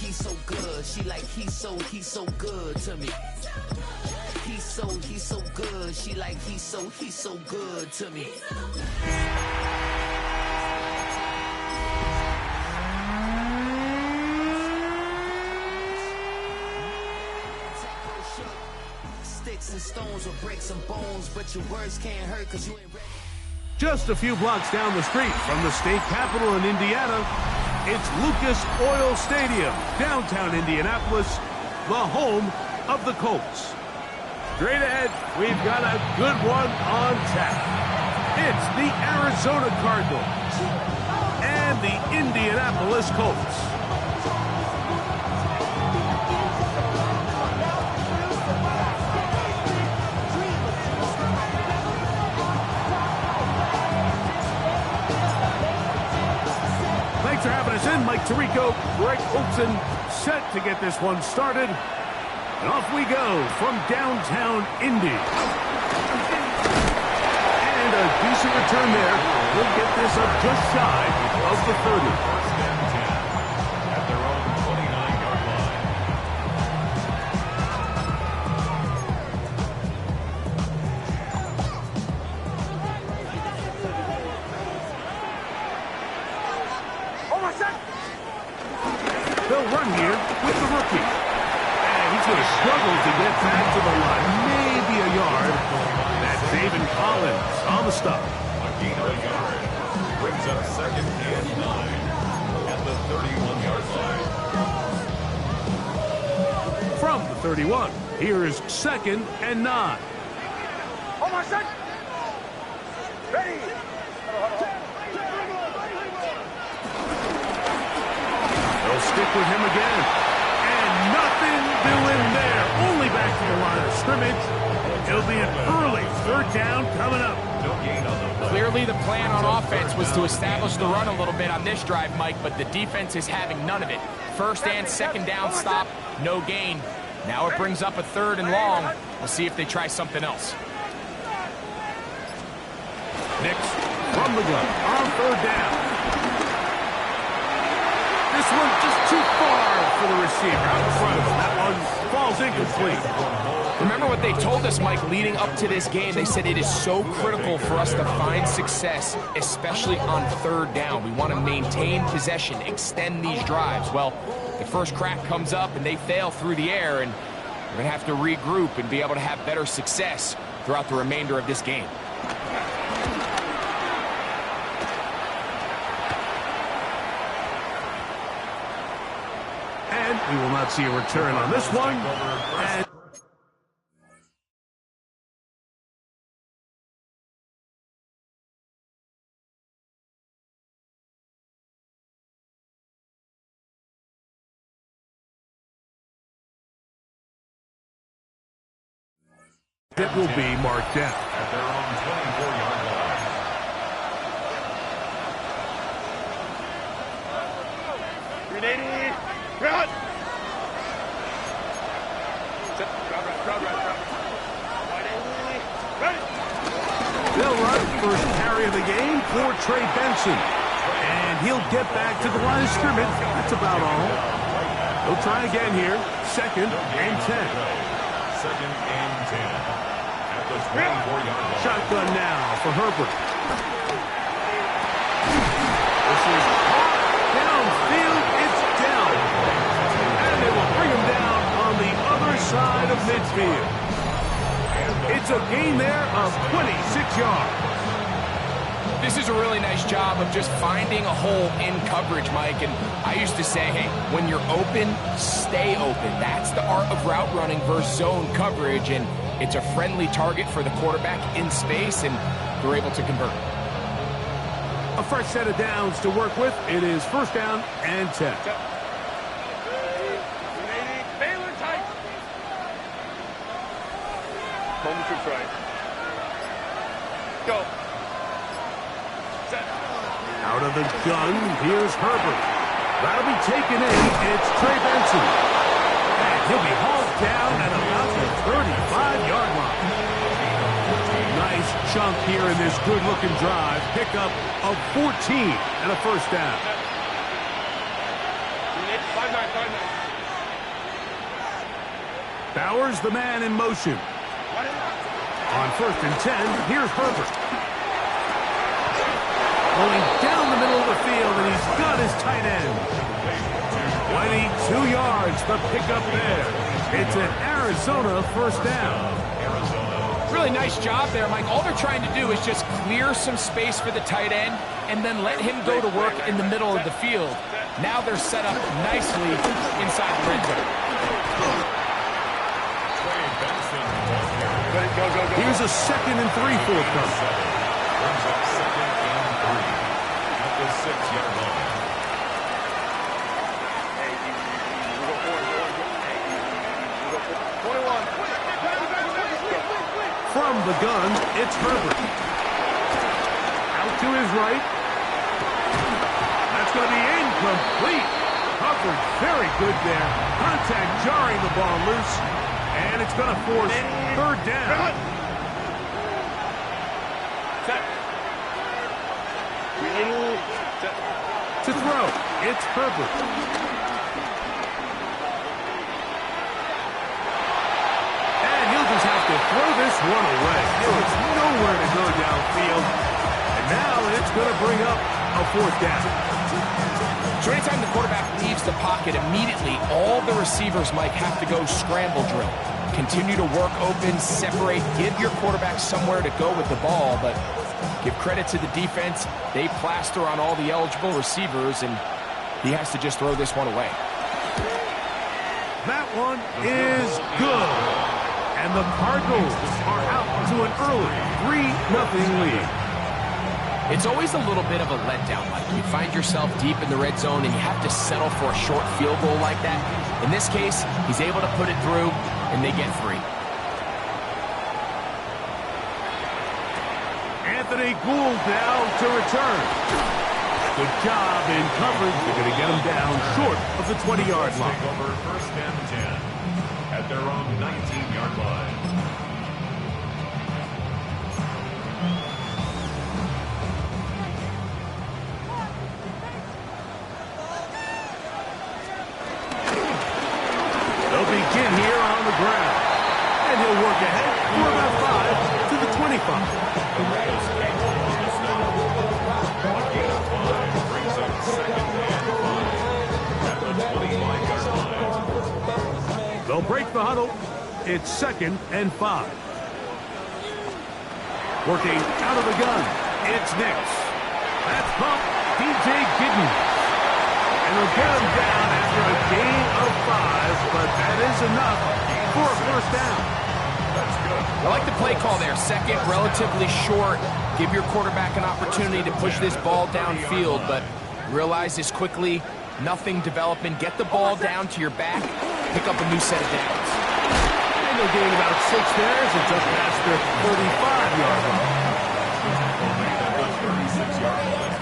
he's so good. She like he's so good to me. He's so good. She like he's so good to me. Sticks and stones will break some bones, but your words can't hurt because you ain't ready. Just a few blocks down the street from the state capitol in Indiana, it's Lucas Oil Stadium, downtown Indianapolis, the home of the Colts. Straight ahead, we've got a good one on tap. It's the Arizona Cardinals and the Indianapolis Colts. Thanks for having us in. Mike Tirico, Greg Olson, set to get this one started. And off we go from downtown Indy. And a decent return there. We'll get this up just shy of the 30. First and 10 at their own 29-yard line. They'll run here with the rookie. He's going to struggle to get back to the line. Maybe a yard. That's David Collins on the stop. A gain of a yard. Brings up second and 9 at the 31-yard line. From the 31, here is second and 9. Ready. They'll stick with him again. Nothing doing there. Only back to the line of scrimmage. It'll be an early third down coming up. No gain on the play. Clearly the plan on offense was to establish the run a little bit on this drive, Mike, but the defense is having none of it. First and second down stop, no gain. Now it brings up a third and long. We'll see if they try something else. Nix from the gun on third down. This one just too far for the receiver out in front of him. That one falls incomplete. Remember what they told us, Mike, leading up to this game. They said it is so critical for us to find success, especially on third down. We want to maintain possession, extend these drives. Well, the first crack comes up and they fail through the air, and we're going to have to regroup and be able to have better success throughout the remainder of this game. We will not see a return on this one. And it will be marked down. At their own 24-yard line. Run. They'll run first carry of the game for Trey Benson. And he'll get back to the line of scrimmage. That's about all. He'll try again here. Second and 10. Second and 10 at the 24-yard line. Shotgun now for Herbert. This is downfield. It's down. And they will bring him down on the other side of midfield. It's a gain there of 26 yards. This is a really nice job of just finding a hole in coverage, Mike. And I used to say, hey, when you're open, stay open. That's the art of route running versus zone coverage. And it's a friendly target for the quarterback in space, and they're able to convert. A fresh set of downs to work with. It is first down and 10. Moment to try. Go. Set. Out of the gun, here's Herbert. That'll be taken in. It's Trey Benson. And he'll be hauled down at about the 35-yard line. Nice chunk here in this good-looking drive. Pickup of 14 and a first down. Bowers, the man in motion. On 1st and 10, here's Herbert. Going down the middle of the field, and he's got his tight end. 22 yards, the pickup there. It's an Arizona first down. Really nice job there, Mike. All they're trying to do is just clear some space for the tight end and then let him go to work in the middle of the field. Now they're set up nicely inside the red zone. Here's a 2nd and 3 forthcoming. Brings up 2nd and 3 at the 6-yard line. From the gun, it's Herbert. Out to his right. That's going to be incomplete. Covered very good there. Contact jarring the ball loose. And it's going to force 3rd down. To throw, it's Herbert. And he'll just have to throw this one away. There was nowhere to go downfield. And now it's going to bring up a 4th down. So anytime the quarterback leaves the pocket, immediately all the receivers, Mike, have to go scramble drill. Continue to work open, separate, give your quarterback somewhere to go with the ball, but give credit to the defense. They plaster on all the eligible receivers, and he has to just throw this one away. That one is good. And the Cardinals are out to an early 3-0 lead. It's always a little bit of a letdown, Mike. You find yourself deep in the red zone, and you have to settle for a short field goal like that. In this case, he's able to put it through, and they get 3. Anthony Gould now to return. Good job in coverage. They're going to get him down short of the 20-yard line. Take over 1st and 10 at their own 19-yard line. They'll begin here on the ground. And he'll work ahead for about 5 to the 25. Brings up 2nd and 5 at the 25-yard line. They'll break the huddle. It's 2nd and 5. Working out of the gun. It's Nix. That's pump DJ Giddens. And they'll get him down after a gain of 5, but that is enough for a 1st down. That's good. I like the play call there. 2nd, relatively short. Give your quarterback an opportunity to push this ball downfield, but realize this quickly. Nothing developing. Get the ball down to your back. Pick up a new set of downs. And they'll gain about 6 there as it's up past the 35-yard line. At the 36-yard line.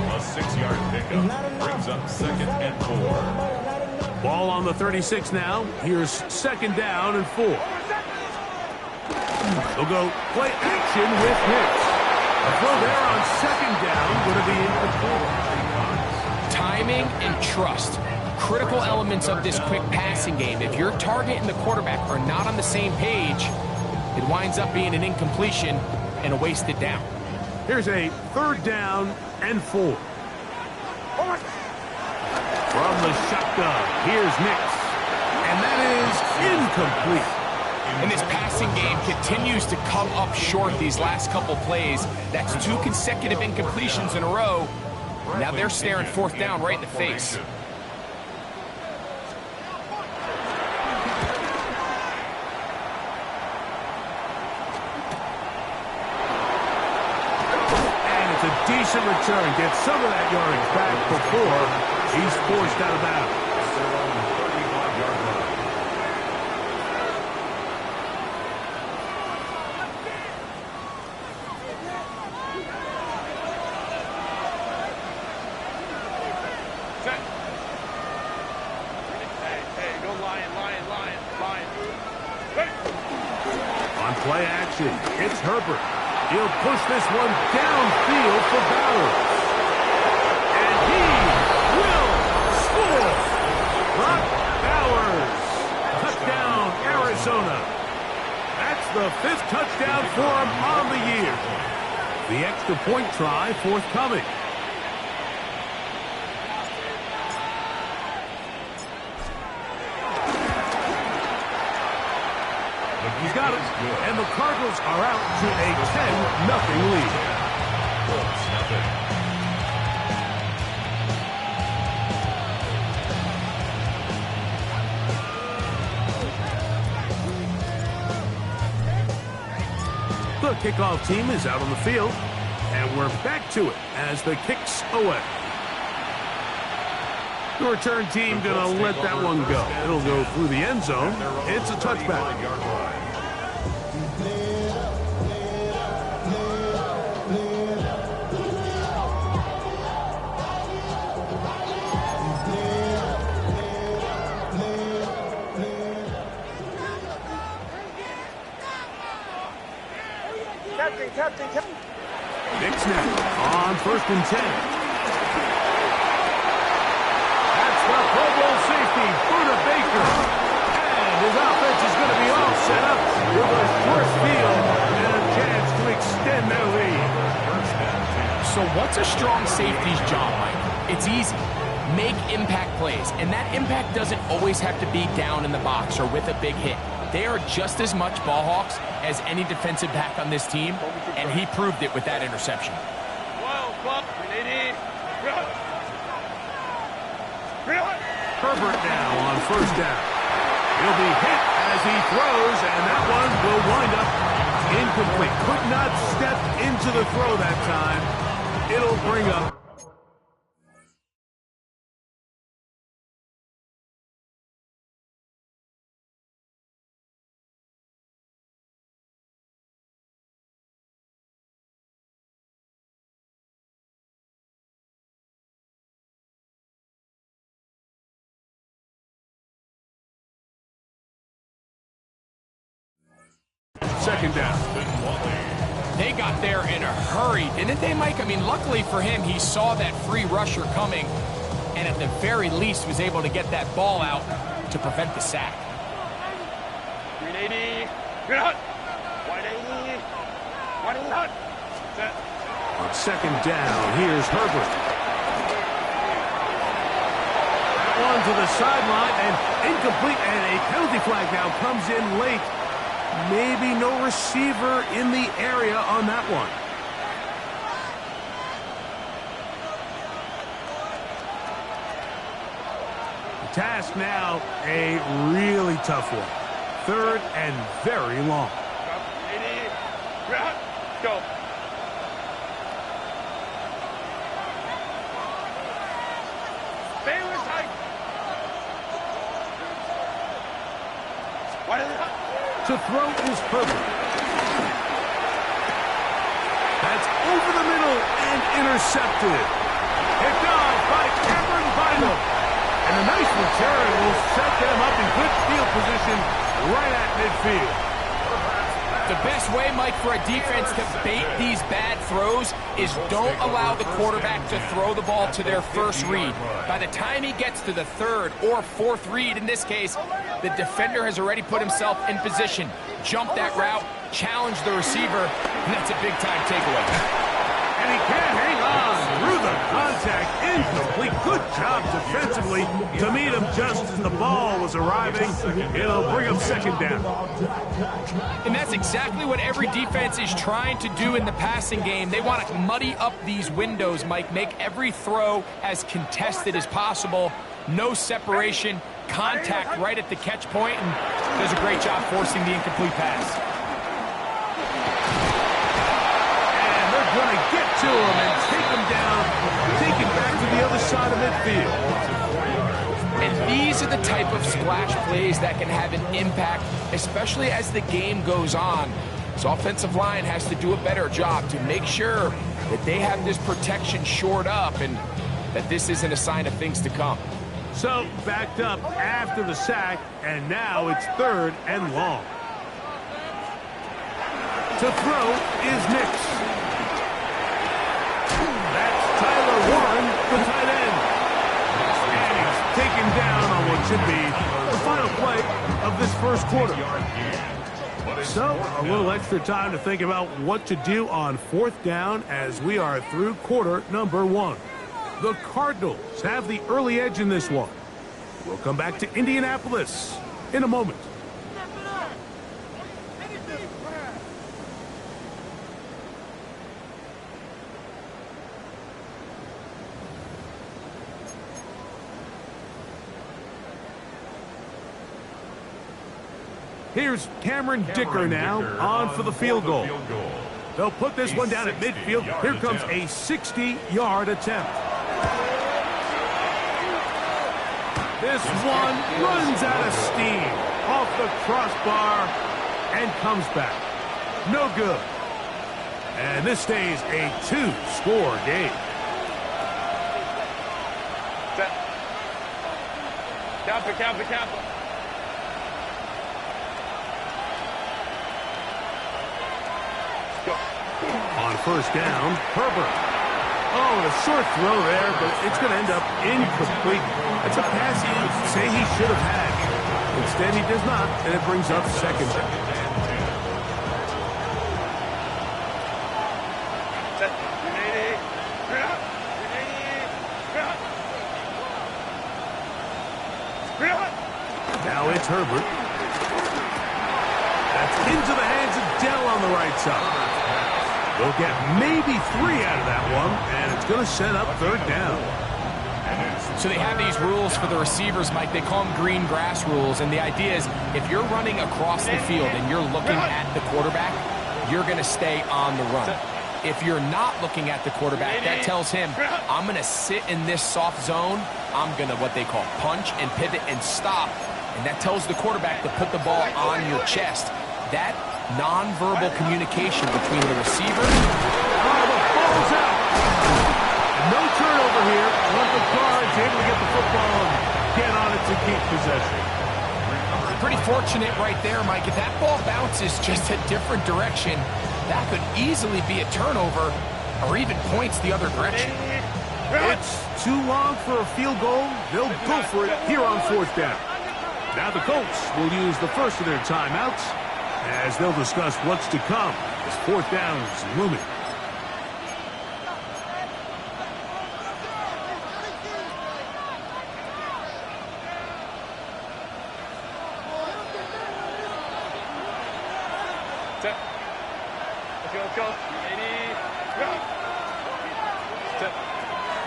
A 6-yard pickup brings up 2nd and 4. Ball on the 36 now. Here's 2nd down and 4. They'll go play action with Nix. A throw there on 2nd down, going to be incomplete. Timing and trust. Critical elements of this quick passing game. If your target and the quarterback are not on the same page, it winds up being an incompletion and a wasted down. Here's a 3rd down and 4. From the shotgun, here's Nix. And that is incomplete. And this passing game continues to come up short these last couple plays. That's 2 consecutive incompletions in a row. Now they're staring 4th down right in the face. And it's a decent return. Gets some of that yardage back before he's forced out of bounds. Play action. It's Herbert. He'll push this one downfield for Bowers. And he will score. touchdown for him on the year. The extra point try forthcoming. He's got it, and the Cardinals are out to a 10-0 lead. Colts, nothing. The kickoff team is out on the field, and we're back to it as the kick's away. The return team gonna let that one go. It'll go through the end zone. It's a touchback. Captain. Nick snap on 1st and 10. That's the Pro Bowl safety, Buda Baker. And his offense is going to be all set up with a short field and a chance to extend their lead. So what's a strong safety's job, Mike? It's easy. Make impact plays, and that impact doesn't always have to be down in the box or with a big hit. They are just as much ball hawks as any defensive back on this team, and he proved it with that interception. Herbert now on 1st down. He'll be hit as he throws, and that one will wind up incomplete. Could not step into the throw that time. It'll bring up second down. They got there in a hurry, didn't they, Mike? I mean, luckily for him, he saw that free rusher coming, and at the very least was able to get that ball out to prevent the sack. 380. Good hut. 180. 180 hut. Set. On second down, here's Herbert. That one to the sideline and incomplete, and a penalty flag now comes in late. Maybe no receiver in the area on that one. The task now, a really tough one. 3rd and very long. 80. Good hut. Go. Stay with tight. 180. To throw is Herbert. That's over the middle and intercepted. Picked off by Cameron Bynum. And a nice return will set them up in good field position right at midfield. The best way, Mike, for a defense to bait these bad throws is don't allow the quarterback to throw the ball to their first read. By the time he gets to the 3rd or 4th read, in this case, the defender has already put himself in position, jump that route, challenge the receiver, and that's a big-time takeaway. And he can't hang on through the contact. Incomplete. Good job defensively to meet him just as the ball was arriving. It'll bring up second down. And that's exactly what every defense is trying to do in the passing game. They want to muddy up these windows, Mike, make every throw as contested as possible. No separation, contact right at the catch point, and does a great job forcing the incomplete pass. And they're going to get to him and take him down, take it back to the other side of midfield. And these are the type of splash plays that can have an impact, especially as the game goes on. This offensive line has to do a better job to make sure that they have this protection shored up and that this isn't a sign of things to come. So, backed up after the sack, and now it's 3rd and long. To throw is Nix. That's Tyler Warren, the tight end. And he's taken down on what should be the final play of this first quarter. So, a little extra time to think about what to do on 4th down as we are through quarter number 1. The Cardinals have the early edge in this one. We'll come back to Indianapolis in a moment. Here's Cameron Dicker now on for the field goal. They'll put this one down at midfield. Here comes a 60-yard attempt. This one runs out of steam off the crossbar and comes back. No good. And this stays a 2-score game. Kappa. On 1st down, Herbert. Oh, a short throw there, but it's going to end up incomplete. That's a pass you say he should have had. Instead, he does not, and it brings up 2nd down. Now it's Herbert. That's into the hands of Dell on the right side. They'll get maybe 3 out of that one, and it's going to set up 3rd down. So they have these rules for the receivers, Mike. They call them green grass rules, and the idea is if you're running across the field and you're looking at the quarterback, you're going to stay on the run. If you're not looking at the quarterback, that tells him, I'm going to sit in this soft zone. I'm going to what they call punch and pivot and stop, and that tells the quarterback to put the ball on your chest. That non-verbal communication between the receiver. Oh, the ball's out. No turnover here. The Cards able to get the football and get on it to keep possession. Pretty fortunate right there, Mike. If that ball bounces just a different direction, that could easily be a turnover or even points the other direction. It's too long for a field goal. They'll go for it here on 4th down. Now the Colts will use the first of their timeouts as they'll discuss what's to come as 4th down is looming.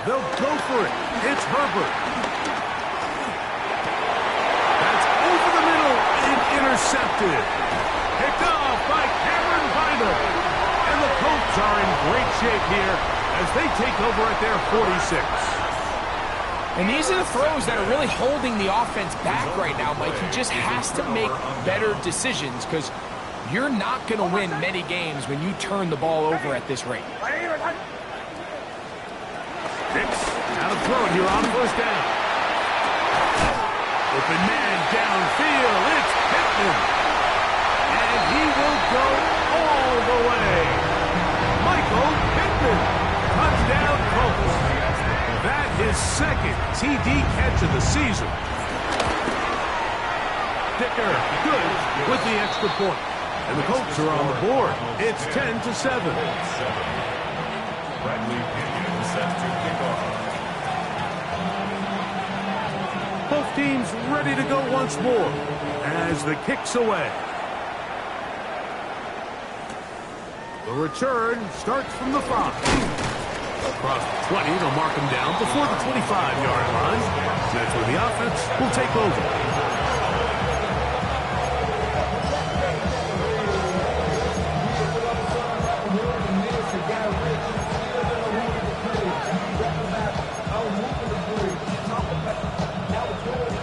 They'll go for it. It's Herbert. That's over the middle and intercepted. Picked off by Cameron Vital. And the Colts are in great shape here as they take over at their 46. And these are the throws that are really holding the offense back right now, Mike. He just has to make better decisions because you're not going to win many games when you turn the ball over at this rate. Dix out of throw here on 1st down. Open man downfield. It's Pittman. And he will go all the way. Michael Pittman. Touchdown Colts. That is 2nd TD catch of the season. Dicker good with the extra point. And the Colts are on the board. It's 10-7. Bradley Pinion set to kick off. Both teams ready to go once more as the kick's away. The return starts from the 5. Across the 20, they'll mark him down before the 25-yard line. That's where the offense will take over.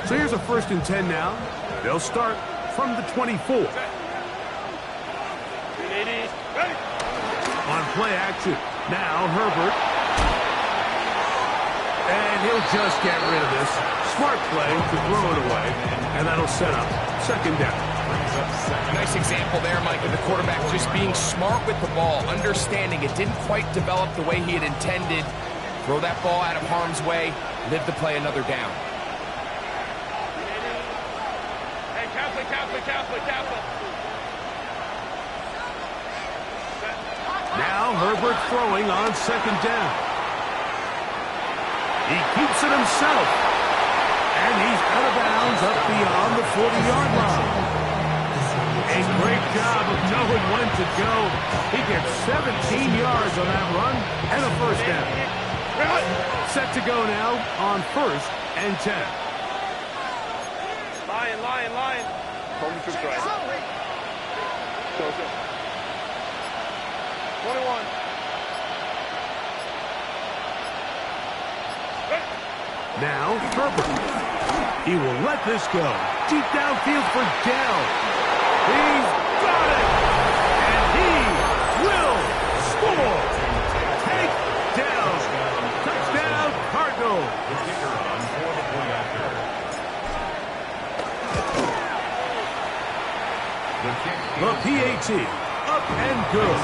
So here's a 1st and 10 now. They'll start from the 24. On play action. Now Herbert. And he'll just get rid of this. Smart play to throw it away. And that'll set up 2nd down. Nice example there, Mike, of the quarterback just being smart with the ball, understanding it didn't quite develop the way he had intended. Throw that ball out of harm's way, live to play another down. Now Herbert throwing on second down. He keeps it himself. And he's out of bounds up beyond the 40-yard line. A great job of knowing when to go. He gets 17 yards on that run and a first down. Set to go now on 1st and 10. Line. Holding to strike. Go. 21. Now Herbert. He will let this go. Deep downfield for Dell. He's got it! And he will score! Take down! Touchdown, Cardinals! The PAT, up and good.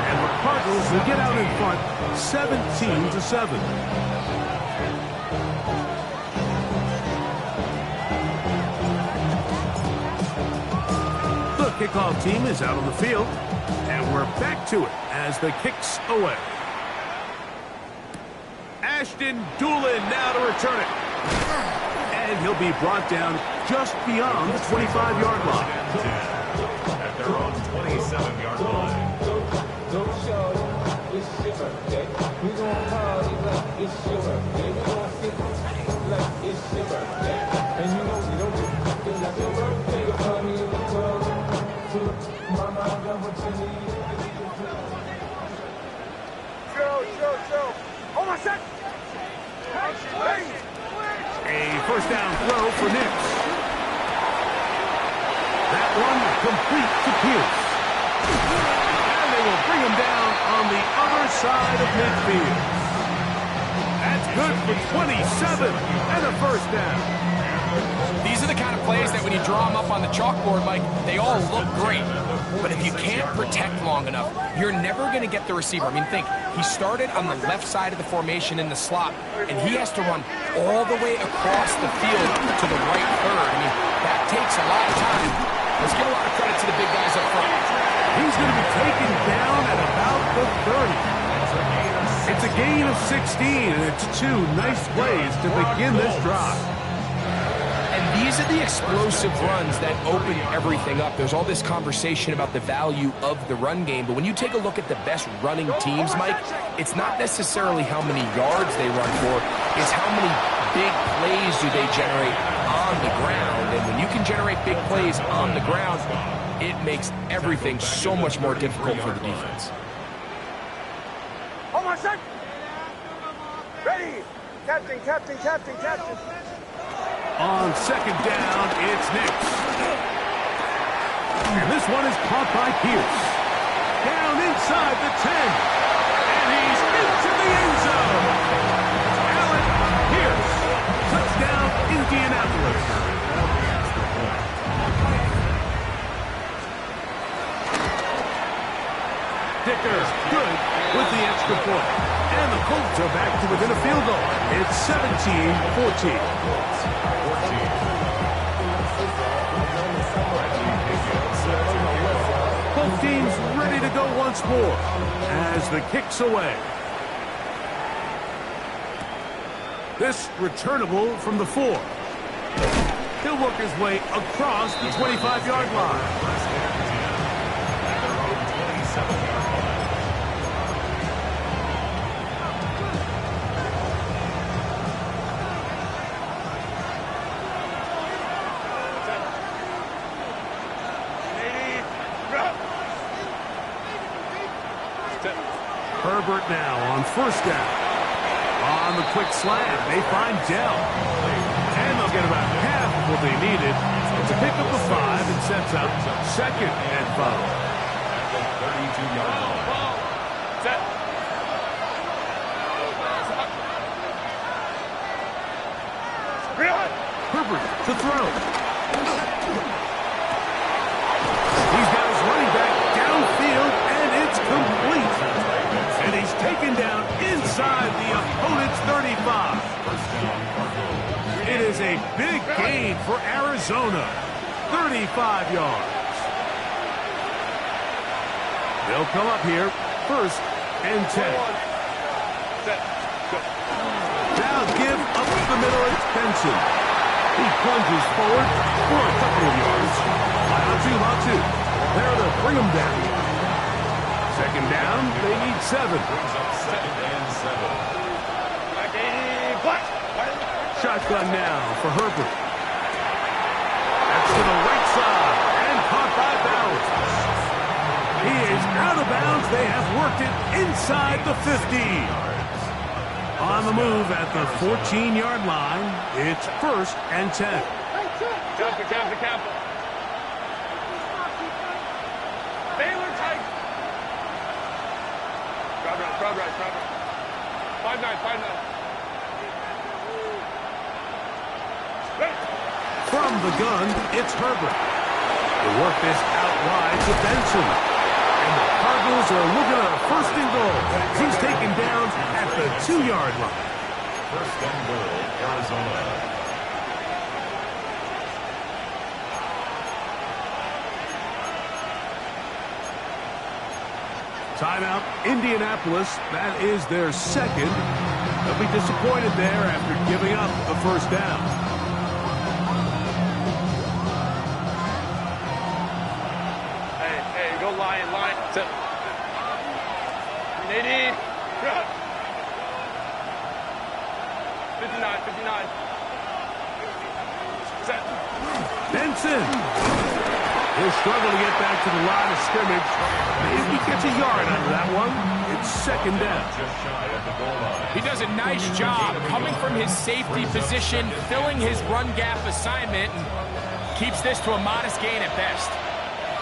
And the Cardinals will get out in front, 17-7. Kickoff team is out on the field, and we're back to it as the kick's away. Ashton Doolin now to return it. And he'll be brought down just beyond the 25-yard line. At their own 27-yard line. Don't show it's your birthday. We gon' party like it's your birthday. We gon' sing like it's your birthday. And you know you don't do it like your birthday. You'll party in the club. Mama, I got what you need. Show. Hold on a sec. A first down throw for Nix. That one complete to Pierce. And they will bring him down on the other side of midfield. That's good for 27 and a first down. These are the kind of plays that when you draw them up on the chalkboard, Mike, they all look great. But if you can't protect long enough, you're never going to get the receiver. I mean, think, he started on the left side of the formation in the slot, and he has to run all the way across the field to the right third. I mean, that takes a lot of time. Let's give a lot of credit to the big guys up front. He's going to be taken down at about the 30. It's a gain of 16, and it's 2 nice plays to begin this drive. And these are the explosive runs that open everything up. There's all this conversation about the value of the run game, but when you take a look at the best running teams, Mike, it's not necessarily how many yards they run for, it's how many big plays do they generate on the ground. And when you can generate big plays on the ground, it makes everything so much more difficult for the defense. Hold on a sec. Ready. Captain. On second down, it's Nix. And this one is caught by Pierce. Down inside the 10. And he's into the end zone. Allen Pierce. Touchdown, Indianapolis. Dicker, good with the extra point. And the Colts are back to within a field goal. It's 17-14. Both teams ready to go once more as the kick's away. This returnable from the 4. He'll work his way across the 25-yard line. Herbert now on first down. On the quick slant, they find Dell. And they'll get about half of what they needed to pick up the 5 and sets up second and 5. At the 32-yard line. Set. Herbert to throw. He's got his running back downfield, and it's complete. And he's taken down inside the opponent's 35. It is a big gain for Arizona. 35 yards. They'll come up here first and 10. Set. Go. Now give up the middle. It's Benson. He plunges forward for a couple of yards. Latu. There to bring him down. Second down, they need 7. Brings up 2nd and 7. Back 80. Black. Shotgun now for Herbert. That's to the right side and caught by bounds. He is out of bounds. They have worked it inside the 50. On the move at the 14-yard line, it's 1st and 10. Cancel. Baylor tight. Crowd right. 5-9. From the gun, it's Herbert. They work this out wide to Benson. And the Cardinals are looking at a 1st and goal. He's taken down at the 2-yard line. 1st and goal, Arizona. Timeout, Indianapolis. That is their 2nd. They'll be disappointed there after giving up the 1st down. Hey, go line. Set. 80. 59. Set. Benson. He'll struggle to get back to the line of scrimmage. If he gets a yard out of that one, it's 2nd down. Just shy of the goal line. He does a nice job coming from his safety position, filling his run gap assignment, and keeps this to a modest gain at best.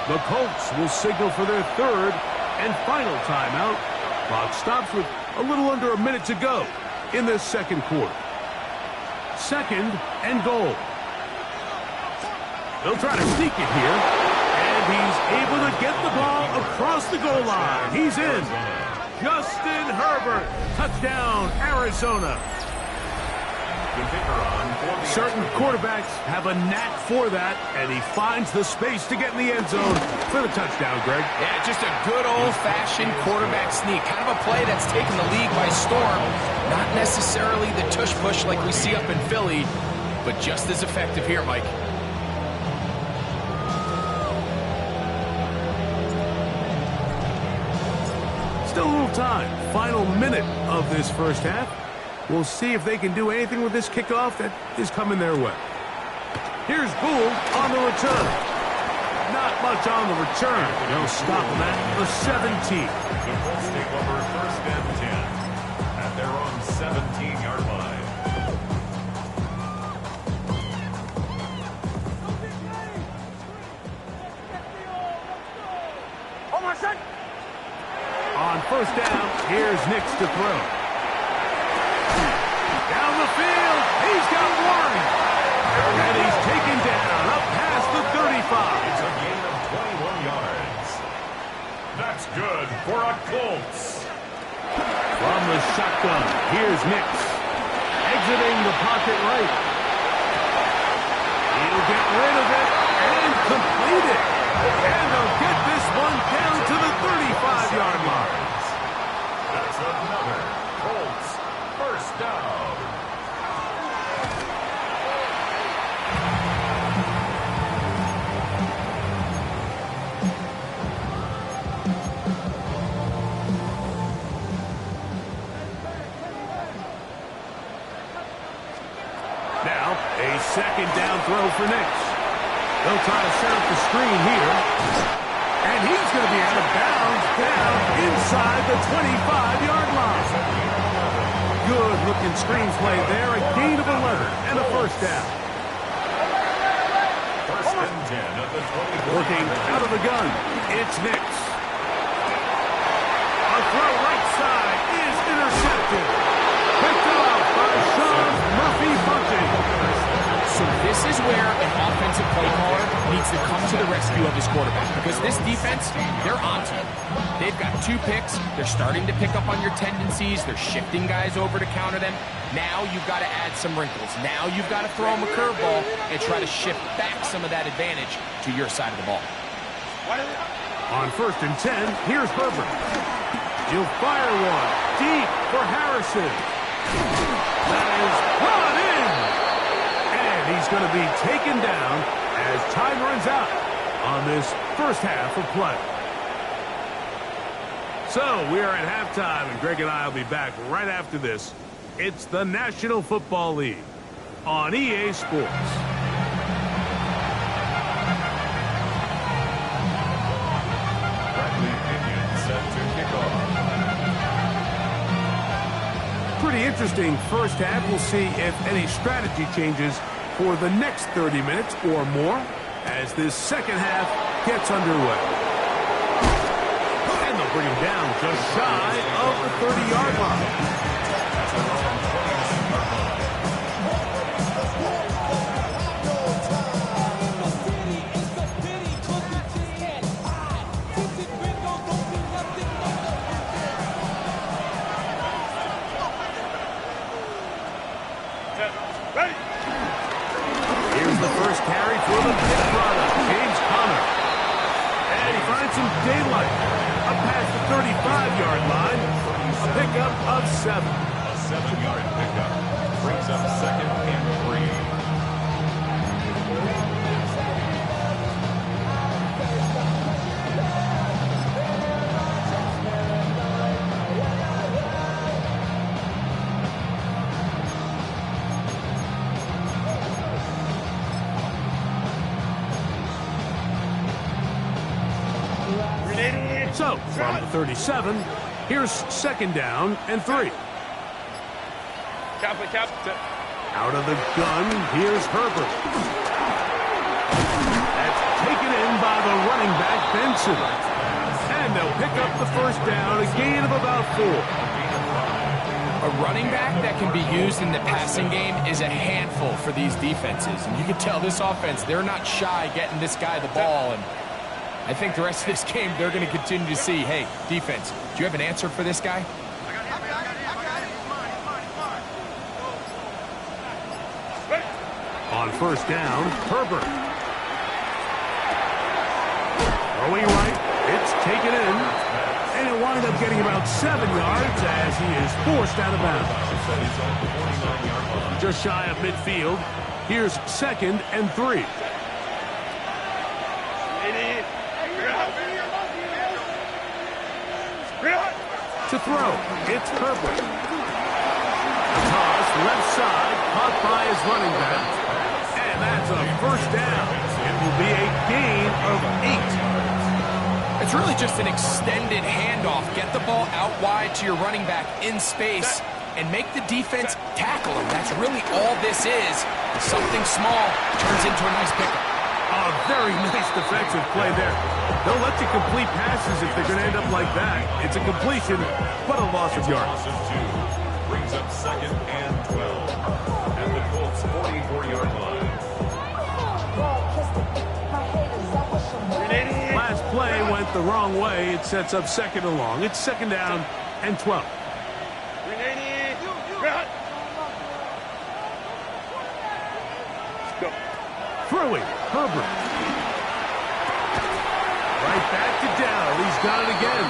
The Colts will signal for their 3rd and final timeout. Clock stops with a little under a minute to go in this 2nd quarter. 2nd and goal. They'll try to sneak it here, and he's able to get the ball across the goal line. He's in. Justin Herbert, touchdown, Arizona. The kicker on for the Certain quarterbacks have a knack for that, and he finds the space to get in the end zone for the touchdown, Greg. Yeah, just a good old-fashioned quarterback sneak. Kind of a play that's taken the league by storm. Not necessarily the tush-push like we see up in Philly, but just as effective here, Mike. Still a little time. Final minute of this 1st half. We'll see if they can do anything with this kickoff that is coming their way. Here's Gould on the return. Not much on the return. They'll stop him at the 17. The Colts take over 1st and 10 at their own 17-yard line. On 1st down, here's Nix to throw. Down the field, he's got one. And he's taken down up past the 35. It's a gain of 21 yards. That's good for a Colts. From the shotgun, here's Nix. Exiting the pocket right. He'll get rid of it and complete it. And they'll get this one down to the 35-yard line. That's another Colts 1st down. Now, a 2nd down throw for Nix. They'll try to set up the screen here. And he's going to be out of bounds down inside the 25-yard line. Good-looking screen play there. A gain of 11 and a 1st down. 1st and 10 at the 20. Working out of the gun, it's Nix. A throw right side is intercepted. Picked off by Sean Murphy-Bunting. So this is where an offensive play caller needs to come to the rescue of his quarterback, because this defense, they're on to him. They've got 2 picks. They're starting to pick up on your tendencies. They're shifting guys over to counter them. Now you've got to add some wrinkles. Now you've got to throw them a curveball and try to shift back some of that advantage to your side of the ball. On 1st and 10, here's Herbert. He'll fire one deep for Harrison. That is brought in. And he's going to be taken down as time runs out on this first half of play. So we are at halftime, and Greg and I will be back right after this. It's the National Football League on EA Sports. Bradley Pinion set to kick off. Pretty interesting first half. We'll see if any strategy changes for the next 30 minutes or more as this second half gets underway. And they'll bring him down just shy of the 30-yard line. Here's the first carry for the Pitt product, James Conner. And he finds some daylight. Up past the 35-yard line. A pickup of 7. A 7-yard pickup brings up second and 3. So, from the 37, here's second down and 3. Out of the gun, here's Herbert. That's taken in by the running back, Benson. And they'll pick up the first down, a gain of about 4. A running back that can be used in the passing game is a handful for these defenses. And you can tell this offense, they're not shy getting this guy the ball. And I think the rest of this game, they're going to continue to see, hey, defense, do you have an answer for this guy? On first down, Herbert. Throwing right, it's taken in. And it wound up getting about 7 yards as he is forced out of bounds. Just shy of midfield. Here's second and 3. To throw, it's Herbert. A toss left side, caught by his running back. And that's a first down. It will be a gain of 8. It's really just an extended handoff. Get the ball out wide to your running back in space and make the defense tackle him. That's really all this is. Something small turns into a nice pickup. A very nice defensive play there. They'll let you complete passes if they're going to end up like that. It's a completion, but a loss of yards. Loss of 2 brings up second and 12 at the Colts 44-yard line. Last play went the wrong way. It sets up second and long. It's second down and 12. Throwing, Herbert. Right back to Dowd. He's got it again.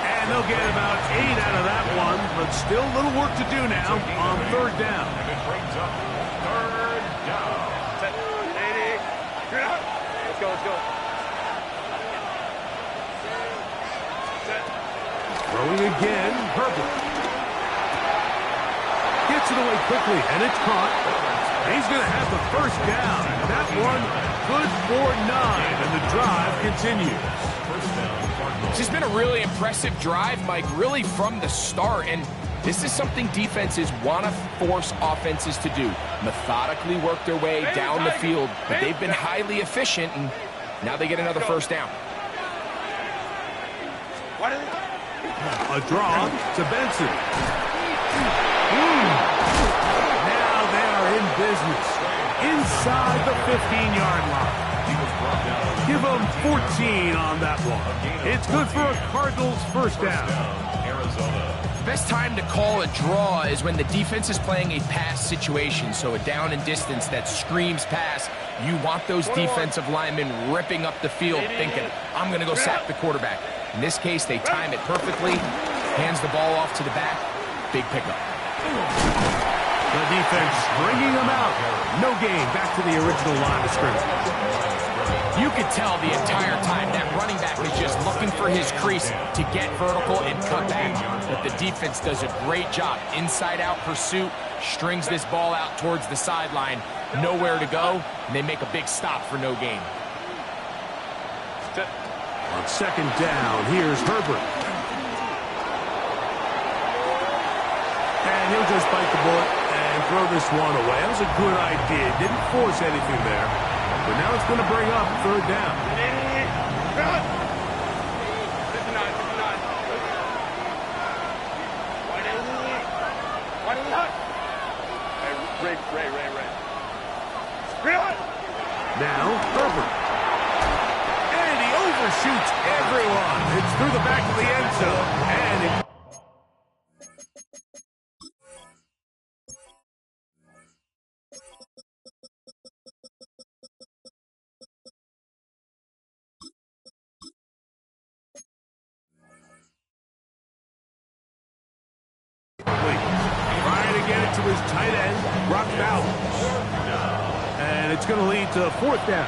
And they'll get about 8 out of that one, but still a little work to do now on third down. And it brings up third down. Let's go. Throwing again, Herbert. Gets it away quickly, and it's caught. He's going to have the first down. That one good for 9, and the drive continues. This has been a really impressive drive, Mike, really from the start. And this is something defenses want to force offenses to do. Methodically work their way down the field, but they've been highly efficient, and now they get another first down. A draw to Benson. Now they are in business inside the 15-yard line. Give them 14 on that one. It's good for a Cardinals first down. The best time to call a draw is when the defense is playing a pass situation, so a down and distance that screams pass. You want those defensive linemen ripping up the field thinking, I'm going to go sack the quarterback. In this case, they time it perfectly. Hands the ball off to the back. Big pickup. The defense stringing them out. No gain. Back to the original line of scrimmage. You could tell the entire time that running back is just looking for his crease to get vertical and cut back. But the defense does a great job. Inside-out pursuit, strings this ball out towards the sideline. Nowhere to go, and they make a big stop for no gain. On second down, here's Herbert. And he'll just bite the bullet and throw this one away. That was a good idea. Didn't force anything there. But now it's going to bring up third down. Now, Herbert. And he overshoots everyone. It's through the back of the end zone. And it trying to get it to his tight end, Brock Bowers. And it's going to lead to fourth down.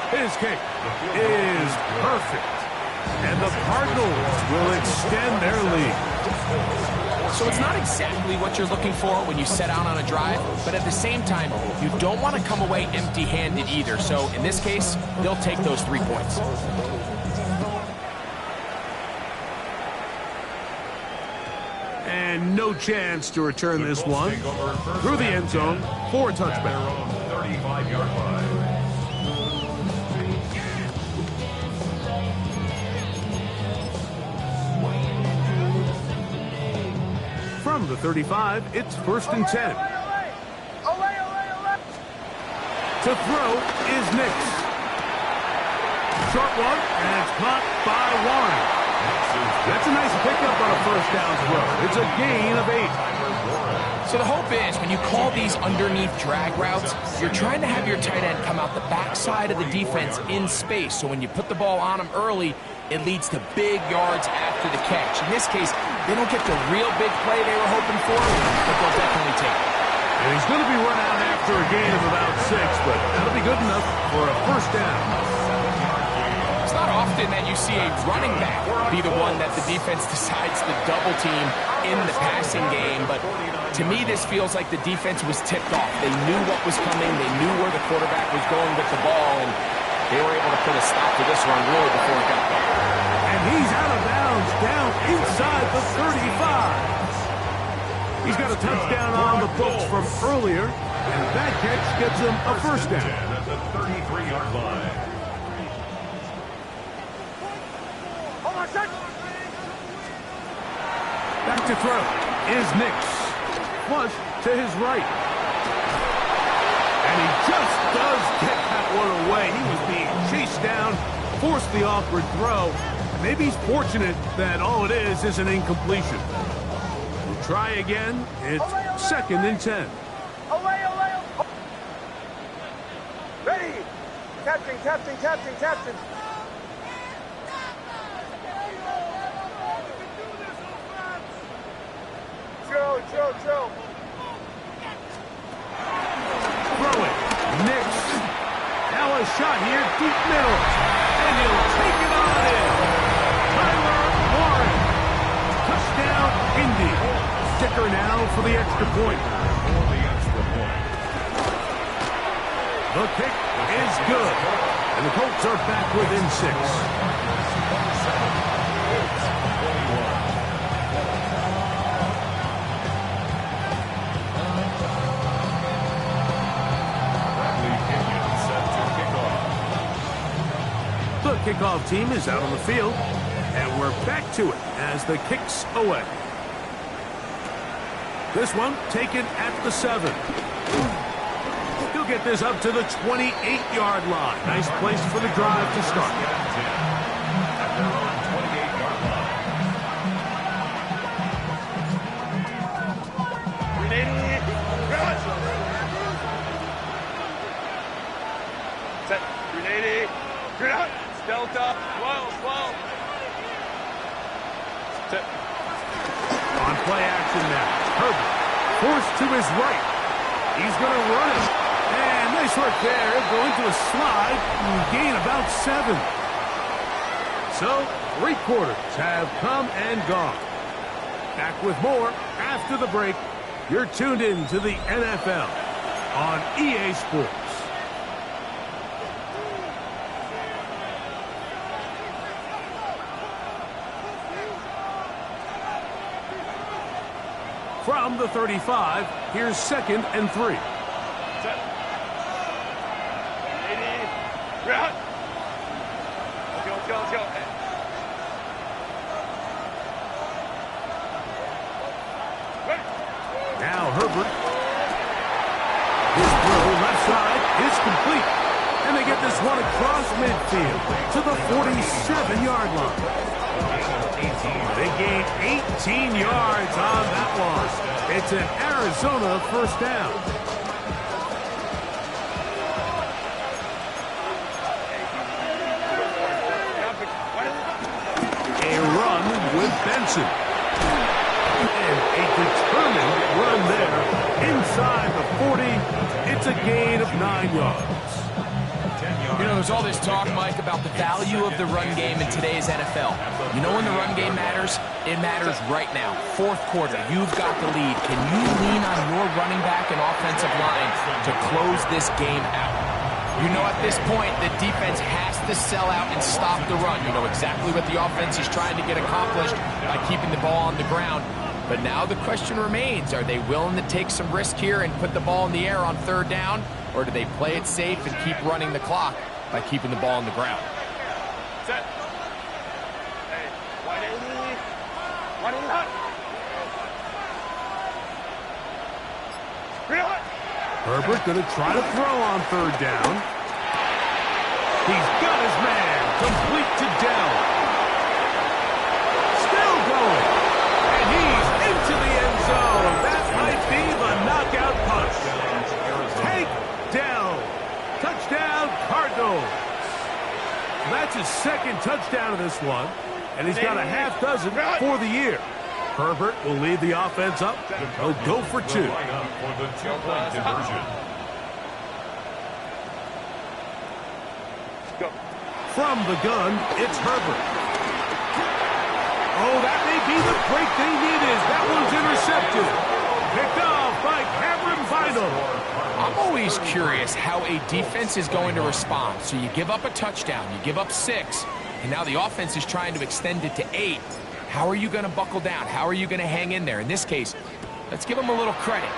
His kick is perfect. And the Cardinals will extend their lead. So it's not exactly what you're looking for when you set out on a drive, but at the same time, you don't want to come away empty-handed either. So in this case, they'll take those 3 points. And no chance to return this one. Through the end zone for a touchback. 35-yard line. From the 35, it's first and 10. To throw is Nix. Short one, and it's caught by Warren. That's a nice pickup on a first down throw. It's a gain of 8. So the hope is when you call these underneath drag routes, you're trying to have your tight end come out the backside of the defense in space. So when you put the ball on him early, it leads to big yards after the catch. In this case, they don't get the real big play they were hoping for, but they'll definitely take it. And he's going to be run out after a gain of about 6, but that'll be good enough for a first down. It's not often that you see a running back be the one that the defense decides to double team in the passing game, but to me this feels like the defense was tipped off. They knew what was coming, they knew where the quarterback was going with the ball, and they were able to put a stop to this run really before it got going. And he's out of bounds down inside the 35. He's got a touchdown on the books from earlier, and that catch gets him a first down. At the 33-yard line. Back to throw is Nix. Flush to his right. And he just does get that one away. He was being chased down, forced the awkward throw. Maybe he's fortunate that all it is an incompletion. We'll try again. It's second and 10. Ready! Captain. Joe. Throw it. Nix. Now a shot here, deep middle. And he'll take it on in. Tyler Warren. Touchdown, Indy. Kicker now for the extra point. The kick is good. And the Colts are back within 6. The kickoff team is out on the field, and we're back to it as the kick's away. This one taken at the 7. He'll get this up to the 28-yard line. Nice place for the drive to start. At their own 28-yard line. Good out. Delta. Slow. On play action now. Herbert forced to his right. He's going to run it. And nice work there. Going to a slide and gain about 7. So, 3 quarters have come and gone. Back with more after the break. You're tuned in to the NFL on EA Sports. From the 35, here's 2nd and 3. Set. 80. Good out. Let's go. Now Herbert. His throw left side is complete. And they get this one across midfield to the 47-yard line. They gain 18 yards on that one. It's an Arizona first down. A run with Benson. And a determined run there inside the 40. It's a gain of 9 yards. You know, there's all this talk, Mike, about the value of the run game in today's NFL. You know when the run game matters? It matters right now. 4th quarter, you've got the lead. Can you lean on your running back and offensive line to close this game out? You know at this point, the defense has to sell out and stop the run. You know exactly what the offense is trying to get accomplished by keeping the ball on the ground. But now the question remains, are they willing to take some risk here and put the ball in the air on 3rd down? Or do they play it safe and keep running the clock by keeping the ball on the ground? Set. Hey, 180. 180. Good out. Herbert going to try to throw on 3rd down. He's got his man. Complete to Dell. Still going. And he's into the end zone. That might be the knockout punch. Take Dell. Touchdown, Cardinals. That's his 2nd touchdown of this one. And he's got a half dozen for the year. Herbert will lead the offense up. He'll go for 2. For the 2-point conversion. Go. From the gun, it's Herbert. Oh, that may be the break they needed. That one's intercepted. Picked off by Cameron Vinyl. I'm always curious how a defense is going to respond. So you give up a touchdown, you give up 6, and now the offense is trying to extend it to 8. How are you going to buckle down? How are you going to hang in there? In this case, let's give them a little credit.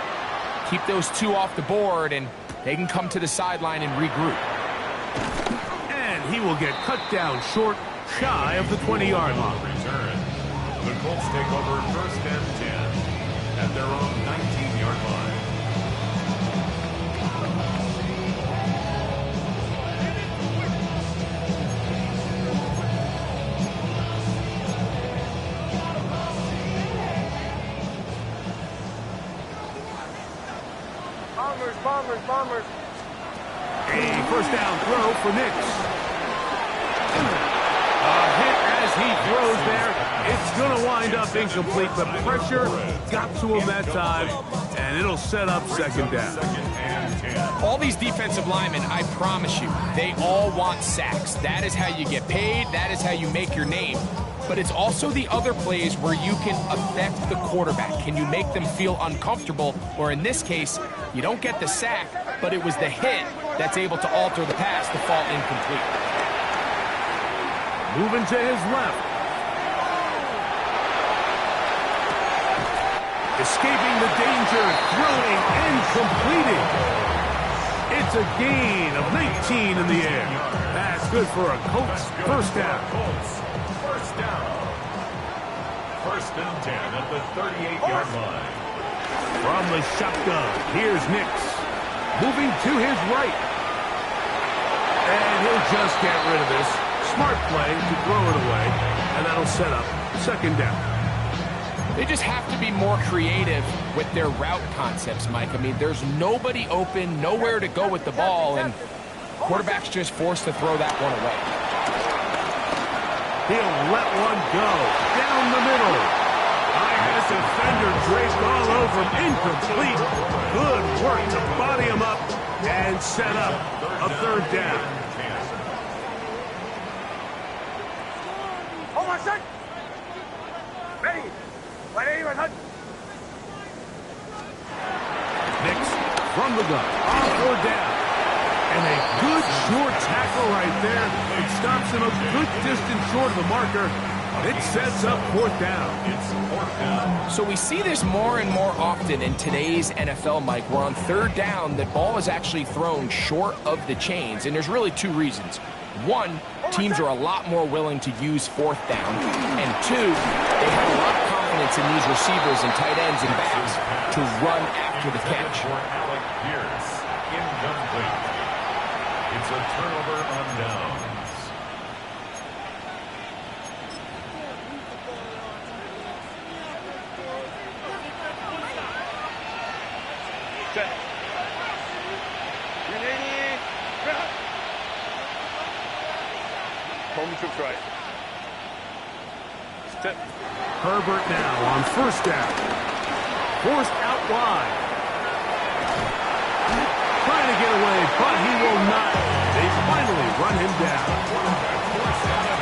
Keep those 2 off the board, and they can come to the sideline and regroup. And he will get cut down short, shy of the 20-yard line. Return. The Colts take over 1st and 10 at their own 19-yard line. Bombers. A first down throw for Nix. A hit as he throws there. It's going to wind up incomplete. The pressure got to him that time, and it'll set up 2nd down. All these defensive linemen, I promise you, they all want sacks. That is how you get paid. That is how you make your name. But it's also the other plays where you can affect the quarterback. Can you make them feel uncomfortable? Or in this case, you don't get the sack, but it was the hit that's able to alter the pass to fall incomplete. Moving to his left. Escaping the danger, throwing and completing. It's a gain of 19 in the air. That's good for a Colts first down. First down. 1st and 10 at the 38-yard line. From the shotgun, here's Nix. Moving to his right. And he'll just get rid of this. Smart play to throw it away. And that'll set up 2nd down. They just have to be more creative with their route concepts, Mike. I mean, there's nobody open, nowhere to go with the ball, and quarterback's just forced to throw that one away. He'll let one go down the middle. That defender draped all over him. Incomplete. Good work to body him up and set up a third down. Hold on, set. Ready. Ready, ready. Nix from the gun. On fourth down. And a good short tackle right there. It stops him a good distance short of the marker. It sets up fourth down. It's fourth down. So we see this more and more often in today's NFL, Mike, where on third down, the ball is actually thrown short of the chains. And there's really two reasons. One, teams are a lot more willing to use fourth down. And two, they have a lot of confidence in these receivers and tight ends and backs to run after the catch. For Alec Pierce, incomplete. It's a turnover on downs. Set. Ready. Home to try. Set. Herbert now on first down. Forced out wide. Trying to get away, but he will not. They finally run him down.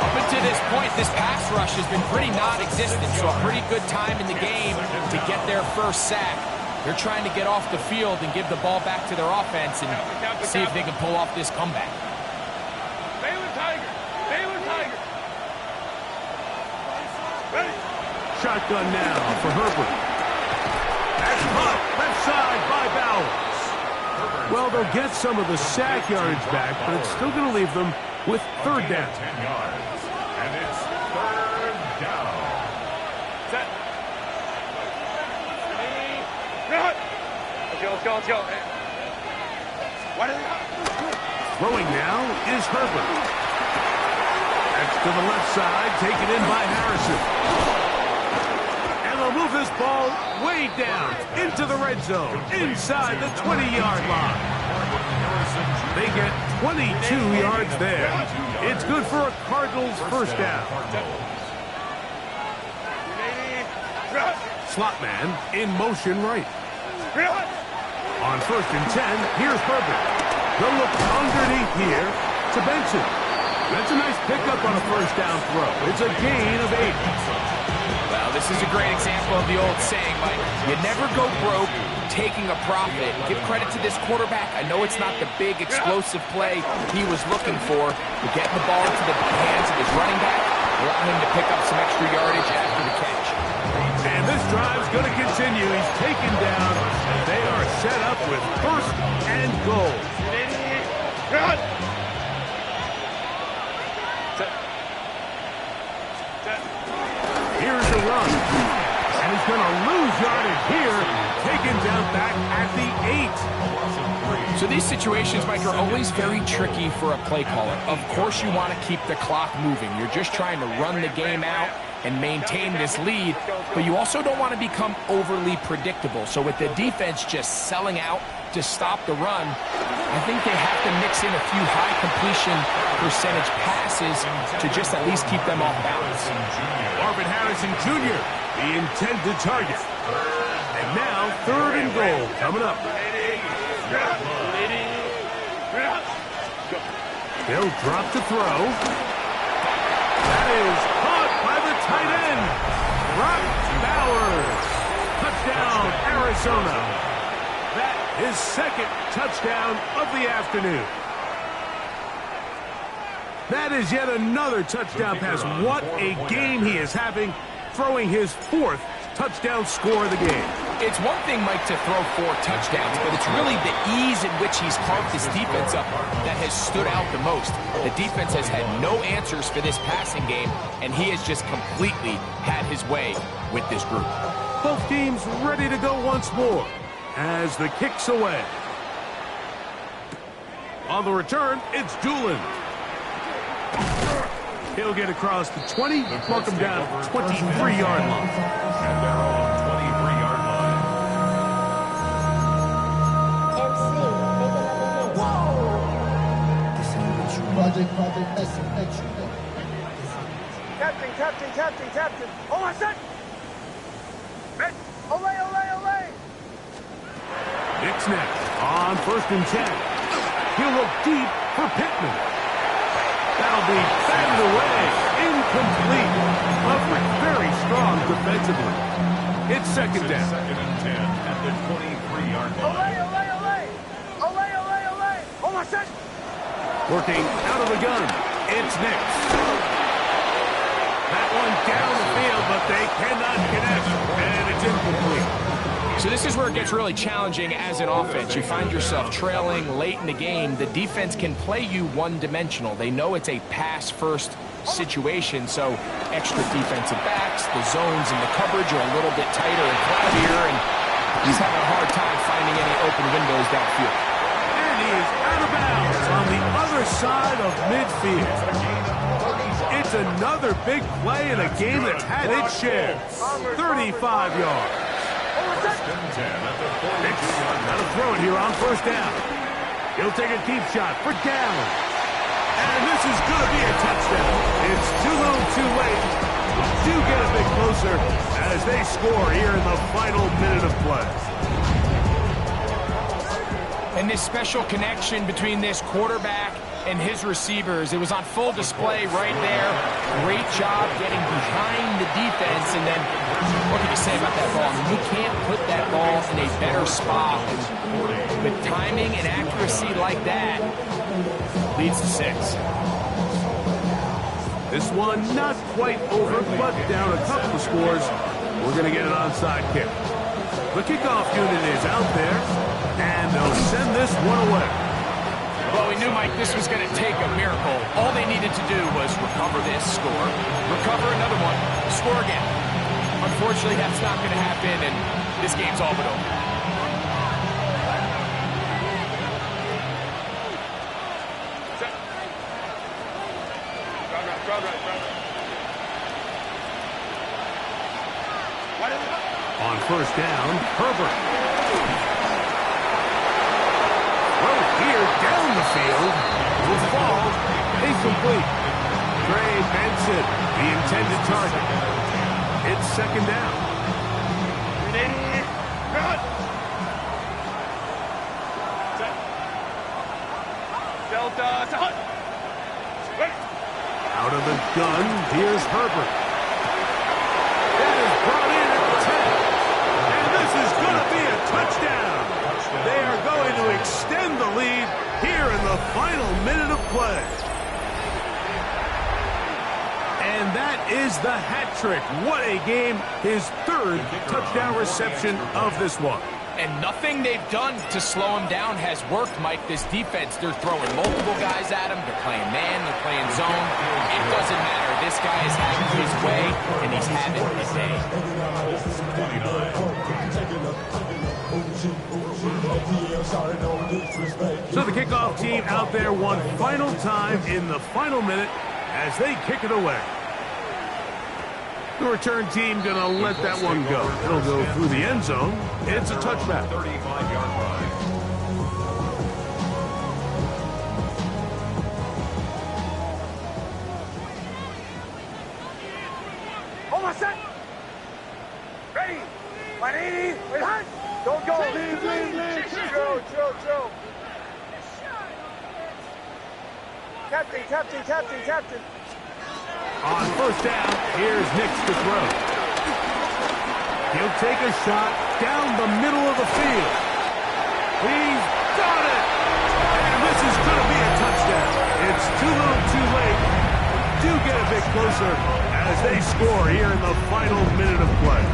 Up until this point, this pass rush has been pretty non-existent, so a pretty good time in the game to get their first sack. They're trying to get off the field and give the ball back to their offense and see if they can pull off this comeback. Baylor Tiger. Baylor Tiger. Ready. Shotgun now for Herbert. That's caught left side by Bowers. Well, they'll get some of the sack yardage back, but it's still going to leave them with third down. 10 yards. And it's third down. Set. Let's go, let's go. What is it? Throwing now is Herbert. That's to the left side, taken in by Harrison. And they'll move this ball way down into the red zone, inside the 20-yard line. They get 22 yards there. It's good for a Cardinals first down. Slot man in motion right. On first and 10, here's Herbert. They'll look underneath here to Benson. That's a nice pickup on a first down throw. It's a gain of 8. Well, this is a great example of the old saying, Mike. You never go broke taking a profit. Give credit to this quarterback. I know it's not the big explosive play he was looking for, but getting the ball into the hands of his running back, allowing him to pick up some extra yardage after the catch. And this drive's going to continue. He's taken down, and they are set up with first and goal. Here's the run. And he's going to lose yardage here. Taken down back at the 8. So these situations, Mike, are always very tricky for a play caller. Of course you want to keep the clock moving. You're just trying to run the game out and maintain this lead, but you also don't want to become overly predictable. So with the defense just selling out to stop the run, I think they have to mix in a few high completion percentage passes to just at least keep them off balance. Marvin Harrison Jr., the intended target. And now third and goal coming up. They'll drop to throw. That is caught by the tight end, Brock Bowers. Touchdown, Arizona. That is second touchdown of the afternoon. That is yet another touchdown pass. What a game he is having, throwing his fourth touchdown score of the game. It's one thing, Mike, to throw 4 touchdowns, but it's really the ease in which he's carved this defense up that has stood out the most. The defense has had no answers for this passing game, and he has just completely had his way with this group. Both teams ready to go once more as the kick's away. On the return, it's Doolin. He'll get across the 20, mark him down at the 23-yard line. And they're on 23-yard line. MC, make another hit. Captain. Oh, my son! Olay! It's next on 1st and 10. He'll look deep for Pittman. That'll be batted away. Incomplete. Coverage very strong defensively. It's 2nd down. 2nd and 10 at the 23-yard line. Olay! Oh, my son! Working out of the gun. It's next. That one down the field, but they cannot connect. And it's incomplete. So this is where it gets really challenging as an offense. You find yourself trailing late in the game. The defense can play you one-dimensional. They know it's a pass-first situation, so extra defensive backs, the zones and the coverage are a little bit tighter and cloudier, and he's having a hard time finding any open windows downfield. And he is out of bounds on the other side of midfield. It's another big play in a game that's had its share. 35 yards. Got to throw it here on 1st down. He'll take a deep shot for Gallen. And this is going to be a touchdown. It's too little too late. Do get a bit closer as they score here in the final minute of play. And this special connection between this quarterback and his receivers, it was on full display right there. Great job getting behind the defense, and then what can you say about that ball? I mean, you can't put that ball in a better spot. And with timing and accuracy like that, leads to 6. This one not quite over, but down a couple of scores. We're going to get an onside kick. The kickoff unit is out there, and they'll send this one away. Well, we knew, Mike, this was going to take a miracle. All they needed to do was recover this score, recover another one, score again. Unfortunately, that's not going to happen, and this game's all but over. On 1st down, Herbert. Here down the field will fall incomplete. Trey Benson, the intended target. It's 2nd down. Out of the gun, here's Herbert. That is brought in at the 10. And this is going to be a touchdown. They are going to extend the lead here in the final minute of play. And that is the hat trick. What a game. His 3rd touchdown reception of this one. And nothing they've done to slow him down has worked, Mike. This defense, they're throwing multiple guys at him. They're playing man, they're playing zone. It doesn't matter. This guy is having his way, and he's having his day. So the kickoff team out there one final time in the final minute as they kick it away. The return team going to let that one go. It'll go through the end zone. It's a touchback. 35-yard line. Oh, my son! Ready! 180! Wait, hunt! Don't go! Leave! Chill! Captain! On 1st down, here's Nix to throw. He'll take a shot down the middle of the field. He's got it! And this is going to be a touchdown. It's too little too late. Do get a bit closer as they score here in the final minute of play.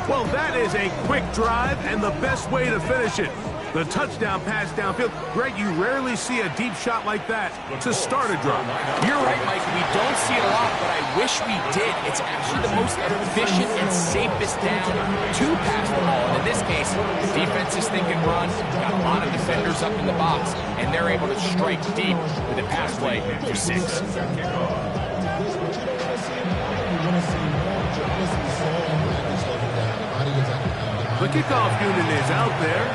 Well, that is a quick drive and the best way to finish it. The touchdown pass downfield. Greg, you rarely see a deep shot like that to start a drive. You're right, Mike. We don't see it a lot, but I wish we did. It's actually the most efficient and safest down to pass the ball. And in this case, the defense is thinking run, got a lot of defenders up in the box, and they're able to strike deep with a pass play for 6. The kickoff unit is out there,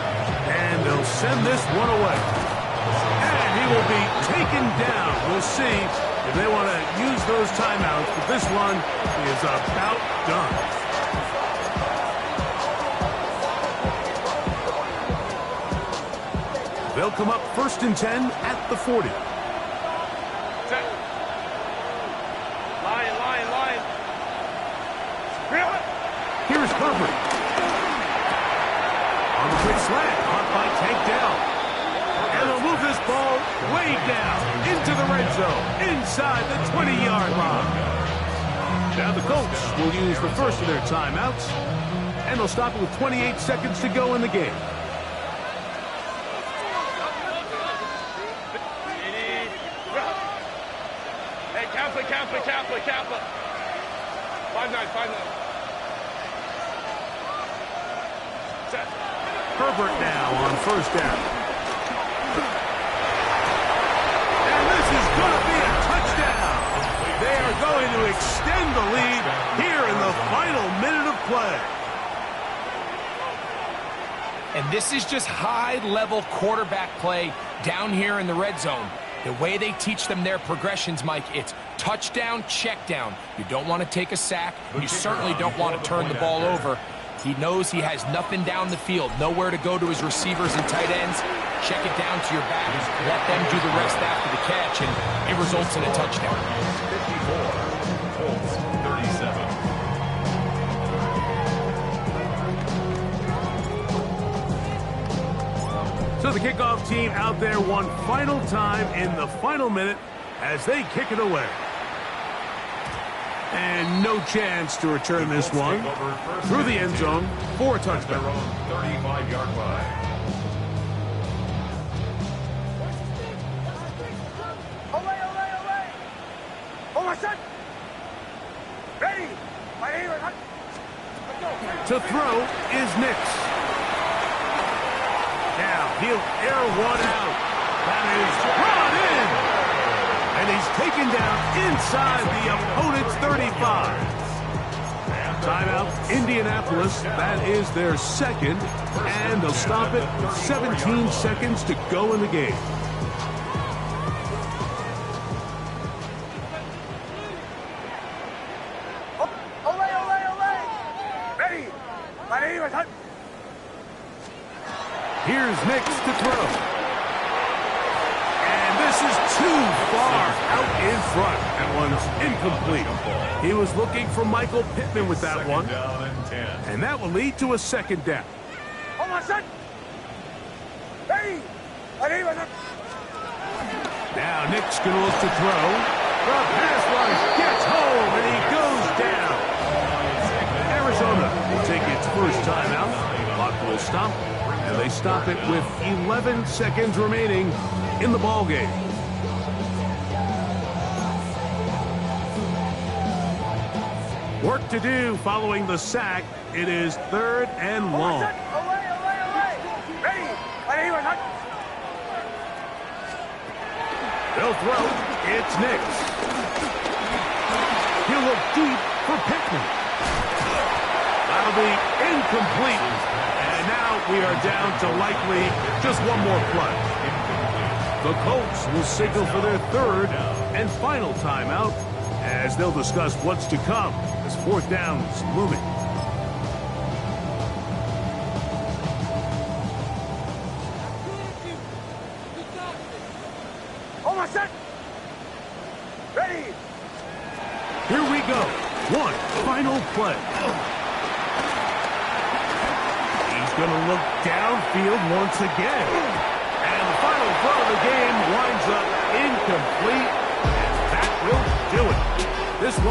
and they'll send this one away. And he will be taken down. We'll see if they want to use those timeouts, but this one is about done. They'll come up 1st and 10 at the 40. Set. Line. Here's Herbert. On the quick slant, caught by Tank Dell. And they'll move this ball way down into the red zone, inside the 20-yard line. Now the Colts will use the first of their timeouts, and they'll stop it with 28 seconds to go in the game. Hey, Kappa. 5-9. Set. Herbert now on 1st down. And this is going to be a touchdown. They are going to extend the lead here in the final minute of play. And this is just high-level quarterback play down here in the red zone. The way they teach them their progressions, Mike, it's touchdown, check down. You don't want to take a sack. You certainly don't want to turn the ball over. He knows he has nothing down the field, nowhere to go to his receivers and tight ends. Check it down to your back, let them do the rest after the catch, and it results in a touchdown. 54, Colts 37. So the kickoff team out there one final time in the final minute as they kick it away. And no chance to return this one through the end zone for a touchdown. Their own 35-yard line. Olay! Oh, my son! Ready! To throw is Nix. Now he'll air one out. That is brought in. And he's taken down inside the opponent's 35. Timeout, Indianapolis. That is their second. And they'll stop it with 17 seconds to go in the game. Olay! Ready! Here's Nix to throw. And this is too far out in front. That one's incomplete. He was looking for Michael Pittman with that one. Down and 10. And that will lead to a second down. Oh, my son! Ready! Now Nix going to look to throw. The pass rush gets home, and he goes down. Arizona will take its first timeout. Clock will stop, and they stop it with 11 seconds remaining in the ballgame. Work to do following the sack. It is 3rd and long. Ready! They'll throw. It's Nix. He'll look deep for Pittman. That'll be incomplete. And now we are down to likely just one more play. The Colts will signal for their third and final timeout as they'll discuss what's to come as 4th down is looming. Oh, my son! Ready! Here we go. One final play. He's going to look downfield once again. And the final throw of the game winds up incomplete. And that will do it. This one